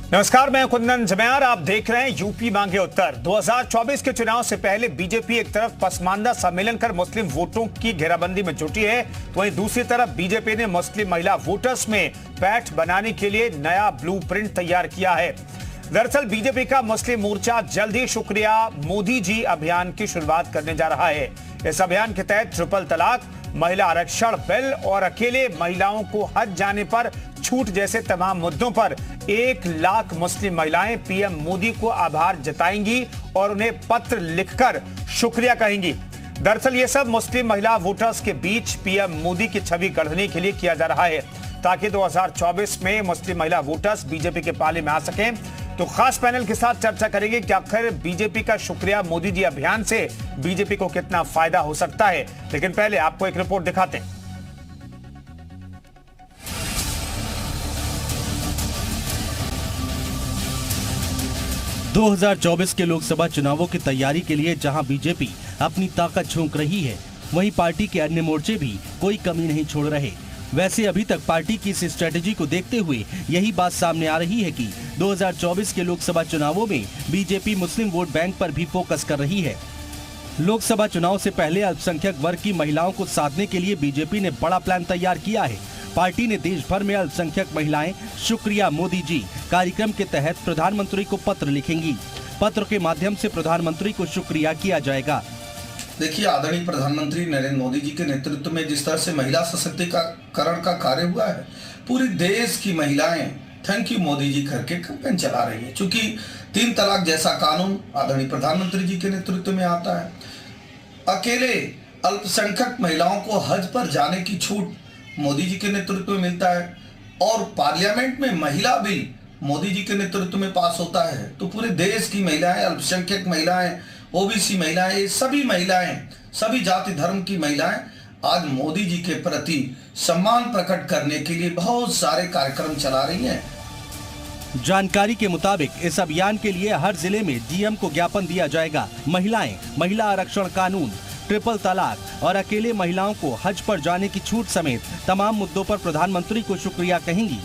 नमस्कार, मैं कुंदन जमयार। आप देख रहे हैं यूपी मांगे उत्तर। 2024 के चुनाव से पहले बीजेपी एक तरफ पसमानदा सम्मेलन कर मुस्लिम वोटों की घेराबंदी में जुटी है, वहीं दूसरी तरफ बीजेपी ने मुस्लिम महिला वोटर्स में पैठ बनाने के लिए नया ब्लूप्रिंट तैयार किया है। दरअसल बीजेपी का मुस्लिम मोर्चा जल्द ही शुक्रिया मोदी जी अभियान की शुरुआत करने जा रहा है। इस अभियान के तहत ट्रिपल तलाक, महिला आरक्षण बिल और अकेले महिलाओं को हज जाने पर छूट जैसे तमाम मुद्दों पर 1 लाख मुस्लिम महिलाएं पीएम मोदी को आभार जताएंगी और उन्हें पत्र लिखकर शुक्रिया कहेंगी। दरअसल ये सब मुस्लिम महिला वोटर्स के बीच पीएम मोदी की छवि गढ़ने के लिए किया जा रहा है, ताकि 2024 में मुस्लिम महिला वोटर्स बीजेपी के पाले में आ सकें। तो खास पैनल के साथ चर्चा करेंगे कि आखिर बीजेपी का शुक्रिया मोदी जी अभियान से बीजेपी को कितना फायदा हो सकता है। लेकिन पहले आपको एक रिपोर्ट दिखाते हैं। दो 2024 के लोकसभा चुनावों की तैयारी के लिए जहां बीजेपी अपनी ताकत झोंक रही है, वहीं पार्टी के अन्य मोर्चे भी कोई कमी नहीं छोड़ रहे। वैसे अभी तक पार्टी की इस स्ट्रेटेजी को देखते हुए यही बात सामने आ रही है कि 2024 के लोकसभा चुनावों में बीजेपी मुस्लिम वोट बैंक पर भी फोकस कर रही है। लोकसभा चुनाव से पहले अल्पसंख्यक वर्ग की महिलाओं को साधने के लिए बीजेपी ने बड़ा प्लान तैयार किया है। पार्टी ने देश भर में अल्पसंख्यक महिलाएं शुक्रिया मोदी जी कार्यक्रम के तहत प्रधानमंत्री को पत्र लिखेंगी। पत्र के माध्यम से प्रधानमंत्री को शुक्रिया किया जाएगा। देखिए, आदरणीय प्रधानमंत्री नरेंद्र मोदी जी के नेतृत्व में जिस तरह से महिला सशक्तिकरण का कार्य हुआ है, पूरी देश की महिलाएं थैंक यू मोदी जी करके कैंपेन चला रही है। चूंकि 3 तलाक जैसा कानून आदरणीय प्रधानमंत्री जी के नेतृत्व में आता है, अकेले अल्पसंख्यक महिलाओं को हज पर जाने की छूट मोदी जी के नेतृत्व में मिलता है, और पार्लियामेंट में महिला बिल मोदी जी के नेतृत्व में पास होता है। तो पूरे देश की महिलाएं, अल्पसंख्यक महिलाएं, ओबीसी महिलाएं, सभी महिलाएं, सभी जाति धर्म की महिलाएं आज मोदी जी के प्रति सम्मान प्रकट करने के लिए बहुत सारे कार्यक्रम चला रही हैं। जानकारी के मुताबिक इस अभियान के लिए हर जिले में डीएम को ज्ञापन दिया जाएगा। महिलाएं महिला आरक्षण कानून, ट्रिपल तलाक और अकेले महिलाओं को हज पर जाने की छूट समेत तमाम मुद्दों पर प्रधानमंत्री को शुक्रिया कहेंगी।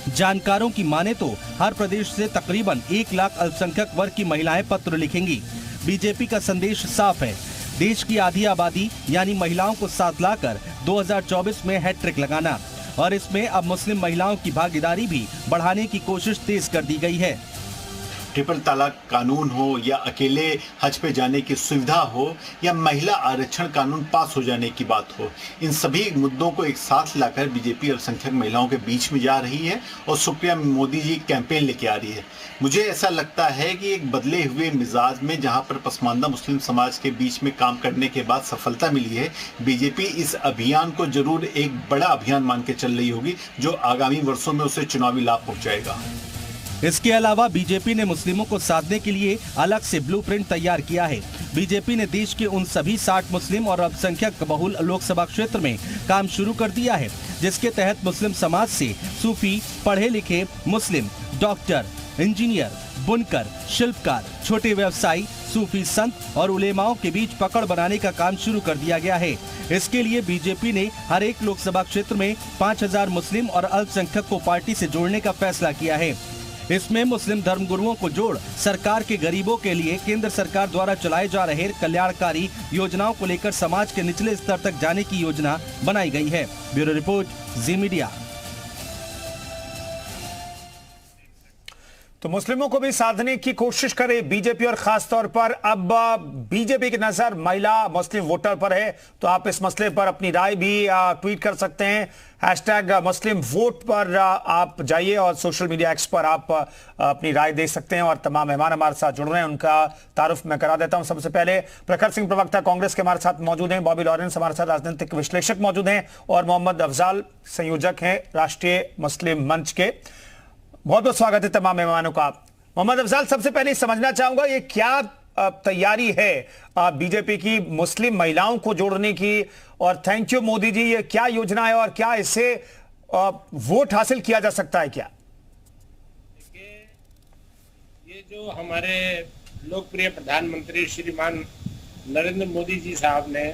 जानकारों की माने तो हर प्रदेश से तकरीबन 1 लाख अल्पसंख्यक वर्ग की महिलाएं पत्र लिखेंगी। बीजेपी का संदेश साफ है, देश की आधी आबादी यानी महिलाओं को साथ लाकर 2024 में हैट्रिक लगाना, और इसमें अब मुस्लिम महिलाओं की भागीदारी भी बढ़ाने की कोशिश तेज कर दी गई है। ट्रिपल तलाक कानून हो या अकेले हज पे जाने की सुविधा हो या महिला आरक्षण कानून पास हो जाने की बात हो, इन सभी मुद्दों को एक साथ लाकर बीजेपी अल्पसंख्यक महिलाओं के बीच में जा रही है और शुक्रिया मोदी जी कैंपेन लेके आ रही है। मुझे ऐसा लगता है कि एक बदले हुए मिजाज में जहां पर पसमानदा मुस्लिम समाज के बीच में काम करने के बाद सफलता मिली है, बीजेपी इस अभियान को जरूर एक बड़ा अभियान मान के चल रही होगी, जो आगामी वर्षों में उसे चुनावी लाभ पहुंचाएगा। इसके अलावा बीजेपी ने मुस्लिमों को साधने के लिए अलग से ब्लूप्रिंट तैयार किया है। बीजेपी ने देश के उन सभी 60 मुस्लिम और अल्पसंख्यक बहुल लोकसभा क्षेत्र में काम शुरू कर दिया है, जिसके तहत मुस्लिम समाज से सूफी, पढ़े लिखे मुस्लिम, डॉक्टर, इंजीनियर, बुनकर, शिल्पकार, छोटे व्यवसायी, सूफी संत और उलेमाओं के बीच पकड़ बनाने का काम शुरू कर दिया गया है। इसके लिए बीजेपी ने हर एक लोकसभा क्षेत्र में 5000 मुस्लिम और अल्पसंख्यक को पार्टी से जोड़ने का फैसला किया है। इसमें मुस्लिम धर्मगुरुओं को जोड़ सरकार के गरीबों के लिए केंद्र सरकार द्वारा चलाए जा रहे कल्याणकारी योजनाओं को लेकर समाज के निचले स्तर तक जाने की योजना बनाई गई है। ब्यूरो रिपोर्ट, जी मीडिया। तो मुस्लिमों को भी साधने की कोशिश करे बीजेपी, और खास तौर पर अब बीजेपी की नजर महिला मुस्लिम वोटर पर है। तो आप इस मसले पर अपनी राय भी ट्वीट कर सकते हैं। हैशटैग मुस्लिम वोट पर आप जाइए और सोशल मीडिया एक्स पर आप अपनी राय दे सकते हैं। और तमाम मेहमान हमारे साथ जुड़ रहे हैं, उनका तारुफ मैं करा देता हूं। सबसे पहले प्रखर सिंह प्रवक्ता कांग्रेस के हमारे साथ मौजूद हैं, बॉबी लॉरेंस हमारे साथ राजनीतिक विश्लेषक मौजूद हैं, और मोहम्मद अफजाल संयोजक हैं राष्ट्रीय मुस्लिम मंच के। बहुत बहुत स्वागत है तमाम मेहमानों का। मोहम्मद अफजाल, सबसे पहले समझना चाहूंगा ये क्या तैयारी है बीजेपी की मुस्लिम महिलाओं को जोड़ने की, और थैंक यू मोदी जी, ये क्या योजना है और क्या इससे वोट हासिल किया जा सकता है? क्या ये जो हमारे लोकप्रिय प्रधानमंत्री श्रीमान नरेंद्र मोदी जी साहब ने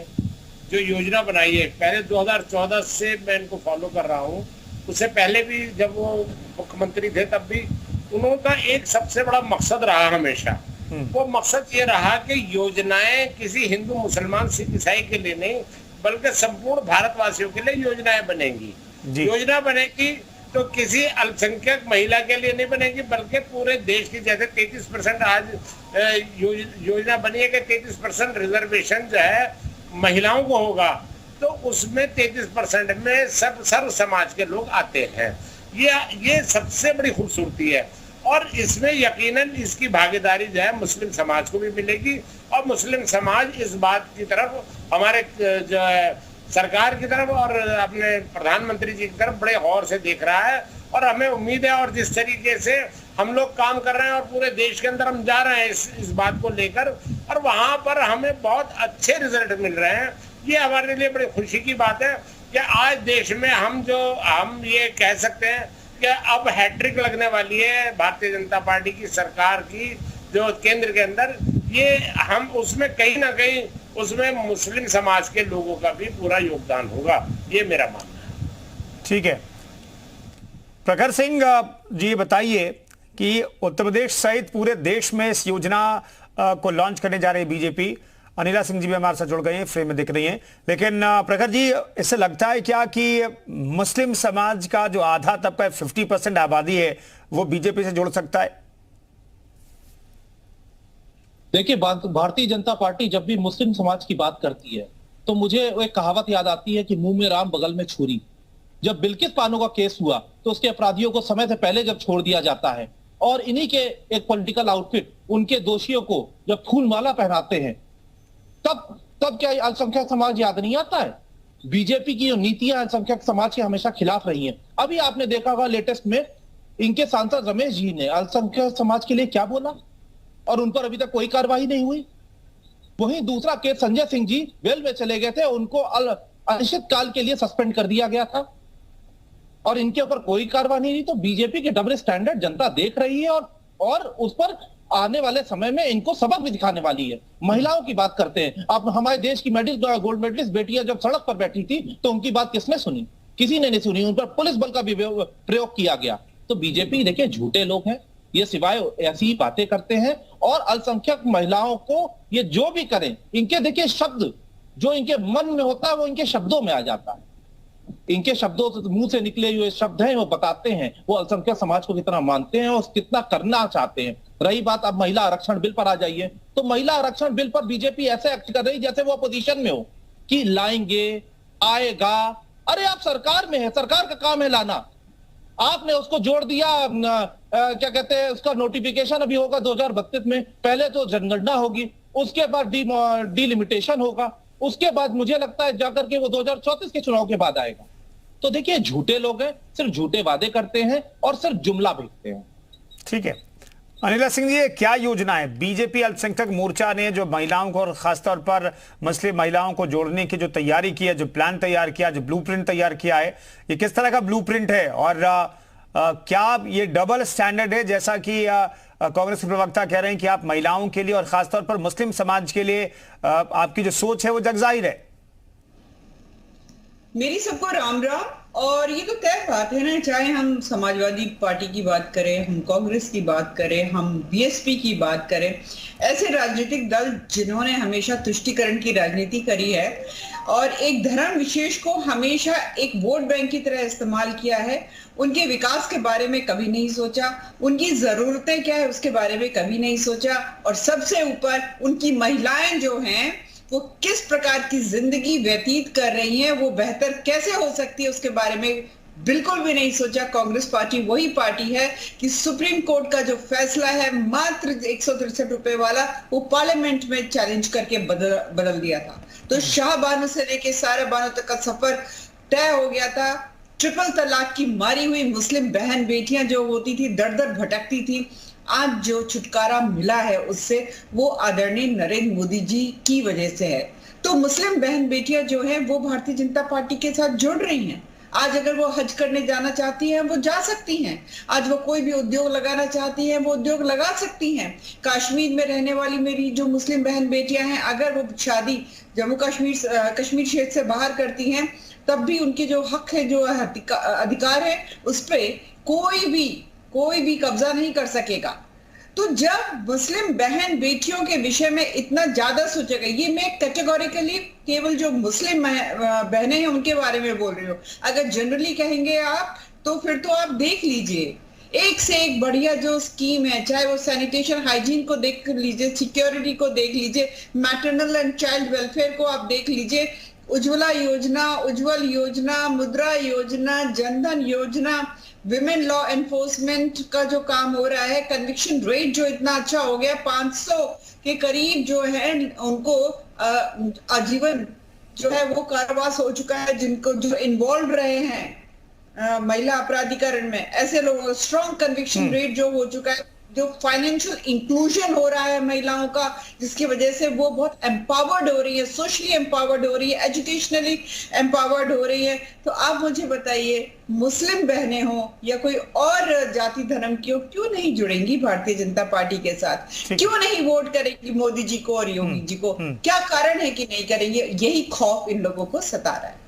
जो योजना बनाई है, पहले 2014 से मैं इनको फॉलो कर रहा हूँ। उससे पहले भी जब वो मुख्यमंत्री थे तब भी उनका एक सबसे बड़ा मकसद रहा हमेशा, वो मकसद ये रहा कि योजनाएं किसी हिंदू मुसलमान सिख ईसाई के लिए नहीं बल्कि संपूर्ण भारतवासियों के लिए योजनाएं बनेंगी। योजना बनेगी तो किसी अल्पसंख्यक महिला के लिए नहीं बनेगी बल्कि पूरे देश की, जैसे 33% आज योजना बनी है कि 33% रिजर्वेशन जो है महिलाओं को होगा, तो उसमें 33% में सब सर्व समाज के लोग आते हैं। ये सबसे बड़ी खूबसूरती है और इसमें यकीनन इसकी भागीदारी जो है मुस्लिम समाज को भी मिलेगी और मुस्लिम समाज इस बात की तरफ हमारे जो है सरकार की तरफ और अपने प्रधानमंत्री जी की तरफ बड़े गौर से देख रहा है और हमें उम्मीद है, और जिस तरीके से हम लोग काम कर रहे हैं और पूरे देश के अंदर हम जा रहे हैं इस बात को लेकर, और वहां पर हमें बहुत अच्छे रिजल्ट मिल रहे हैं। ये हमारे लिए बड़ी खुशी की बात है कि आज देश में हम ये कह सकते हैं कि अब हैट्रिक लगने वाली है भारतीय जनता पार्टी की सरकार की जो केंद्र के अंदर, ये हम उसमें कहीं ना कहीं उसमें मुस्लिम समाज के लोगों का भी पूरा योगदान होगा, ये मेरा मानना है। ठीक है, प्रखर सिंह जी बताइए कि उत्तर प्रदेश सहित पूरे देश में इस योजना को लॉन्च करने जा रही बीजेपी। अनिला सिंह जी भी हमारे साथ जुड़ गए हैं, फ्रेम में दिख रही हैं, लेकिन प्रखर जी इससे लगता है क्या कि मुस्लिम समाज का जो आधा तबका 50% आबादी है वो बीजेपी से जुड़ सकता है? देखिए, भारतीय जनता पार्टी जब भी मुस्लिम समाज की बात करती है तो मुझे एक कहावत याद आती है कि मुंह में राम बगल में छुरी। जब बिल्किस बानो का केस हुआ तो उसके अपराधियों को समय से पहले जब छोड़ दिया जाता है और इन्हीं के एक पॉलिटिकल आउटफिट उनके दोषियों को जब फूल माला पहनाते हैं, तब क्या अल्पसंख्यक समाज याद नहीं आता है? बीजेपी की जो नीतियां अल्पसंख्यक समाज के हमेशा खिलाफ रही हैं। अभी आपने देखा होगा लेटेस्ट में इनके सांसद रमेश जी ने अल्पसंख्यक समाज के लिए क्या बोला और उन पर अभी तक कोई कार्रवाई नहीं हुई। वहीं दूसरा केस संजय सिंह जी जेल में चले गए थे, उनको अनिश्चित काल के लिए सस्पेंड कर दिया गया था और इनके ऊपर कोई कार्रवाई नहीं। तो बीजेपी के डबल स्टैंडर्ड जनता देख रही है और उस पर आने वाले समय में इनको सबक भी दिखाने वाली है। महिलाओं की बात करते हैं आप, हमारे देश की गोल्ड मेडलिस्ट बेटियां जब सड़क पर बैठी थी तो उनकी बात किसने सुनी? किसी ने नहीं सुनी। उन पर पुलिस बल का भी प्रयोग किया गया। तो बीजेपी देखिए झूठे लोग हैं, ये सिवाय ऐसी ही बातें करते हैं और अल्पसंख्यक महिलाओं को ये जो भी करें, इनके देखिए शब्द जो इनके मन में होता है वो इनके शब्दों में आ जाता है। इनके शब्दों से मुंह से निकले हुए शब्द हैं वो बताते हैं वो अल्पसंख्यक समाज को कितना मानते हैं और कितना करना चाहते हैं। रही बात अब महिला आरक्षण बिल पर आ जाइए, तो महिला आरक्षण बिल पर बीजेपी ऐसे एक्ट कर रही जैसे वो अपोजिशन में हो कि लाएंगे, आएगा। अरे आप सरकार में है, सरकार का काम है लाना। आपने उसको जोड़ दिया क्या कहते हैं, उसका नोटिफिकेशन अभी होगा 2032 में। पहले तो जनगणना होगी, उसके बाद डिलिमिटेशन होगा, उसके बाद मुझे लगता है जाकर के वो 2034 के चुनाव के बाद आएगा। तो देखिए झूठे लोग हैं, सिर्फ झूठे वादे करते हैं और सिर्फ जुमला भेजते हैं। ठीक है, अनिला सिंह जी, क्या योजना है बीजेपी अल्पसंख्यक मोर्चा ने जो महिलाओं को और खासतौर पर मुस्लिम महिलाओं को जोड़ने की जो तैयारी की है, जो प्लान तैयार किया, जो ब्लूप्रिंट तैयार किया है, ये किस तरह का ब्लूप्रिंट है और क्या ये डबल स्टैंडर्ड है जैसा कि कांग्रेस के प्रवक्ता कह रहे हैं कि आप महिलाओं के लिए और खासतौर पर मुस्लिम समाज के लिए आपकी जो सोच है वो जगजाहिर है? मेरी सबको राम राम। और ये तो तय बात है ना, चाहे हम समाजवादी पार्टी की बात करें, हम कांग्रेस की बात करें, हम बीएसपी की बात करें, ऐसे राजनीतिक दल जिन्होंने हमेशा तुष्टीकरण की राजनीति करी है और एक धर्म विशेष को हमेशा एक वोट बैंक की तरह इस्तेमाल किया है, उनके विकास के बारे में कभी नहीं सोचा, उनकी जरूरतें क्या है उसके बारे में कभी नहीं सोचा, और सबसे ऊपर उनकी महिलाएं जो हैं वो किस प्रकार की जिंदगी व्यतीत कर रही हैं, वो बेहतर कैसे हो सकती है उसके बारे में बिल्कुल भी नहीं सोचा। कांग्रेस पार्टी वही पार्टी है कि सुप्रीम कोर्ट का जो फैसला है मात्र 163 रुपए वाला, वो पार्लियामेंट में चैलेंज करके बदल दिया था। तो शाहबानो से लेके सारे बानो तक का सफर तय हो गया था। ट्रिपल तलाक की मारी हुई मुस्लिम बहन बेटियां जो होती थी, दर दर भटकती थी, आज जो छुटकारा मिला है उससे वो आदरणीय नरेंद्र मोदी जी की वजह से है। तो मुस्लिम बहन बेटियां जो है वो भारतीय जनता पार्टी के साथ जुड़ रही हैं। आज अगर वो हज करने जाना चाहती हैं वो जा सकती हैं। आज वो कोई भी उद्योग लगाना चाहती हैं वो उद्योग लगा सकती हैं। कश्मीर में रहने वाली मेरी जो मुस्लिम बहन बेटियां हैं, अगर वो शादी जम्मू कश्मीर क्षेत्र से बाहर करती हैं तब भी उनके जो हक है, जो अधिकार है, उस पर कोई भी कोई भी कब्जा नहीं कर सकेगा। तो जब मुस्लिम बहन बेटियों के विषय में इतना ज्यादा सोचेगा, ये मैं कैटेगोरिकली केवल जो मुस्लिम बहनें हैं उनके बारे में बोल रही हूँ, अगर जनरली कहेंगे आप तो फिर तो आप देख लीजिए एक से एक बढ़िया जो स्कीम है, चाहे वो सैनिटेशन हाइजीन को देख लीजिए, सिक्योरिटी को देख लीजिए, मैटरनल एंड चाइल्ड वेलफेयर को आप देख लीजिए, उज्ज्वला योजना, उज्ज्वल योजना, मुद्रा योजना, जनधन योजना, विमेन लॉ एनफोर्समेंट का जो काम हो रहा है, कन्विक्शन रेट जो इतना अच्छा हो गया, 500 के करीब जो है उनको आजीवन जो है वो कारावास हो चुका है, जिनको जो इन्वॉल्व रहे हैं महिला अपराधीकरण में, ऐसे लोगों स्ट्रॉन्ग कन्विक्शन रेट जो हो चुका है, जो फाइनेंशियल इंक्लूजन हो रहा है महिलाओं का, जिसकी वजह से वो बहुत एम्पावर्ड हो रही है, सोशली एम्पावर्ड हो रही है, एजुकेशनली एम्पावर्ड हो रही है। तो आप मुझे बताइए, मुस्लिम बहनें हो या कोई और जाति धर्म की हो, क्यों नहीं जुड़ेंगी भारतीय जनता पार्टी के साथ? क्यों नहीं वोट करेंगी मोदी जी को और योगी जी को? क्या कारण है कि नहीं करेंगे? यही खौफ इन लोगों को सता रहा है।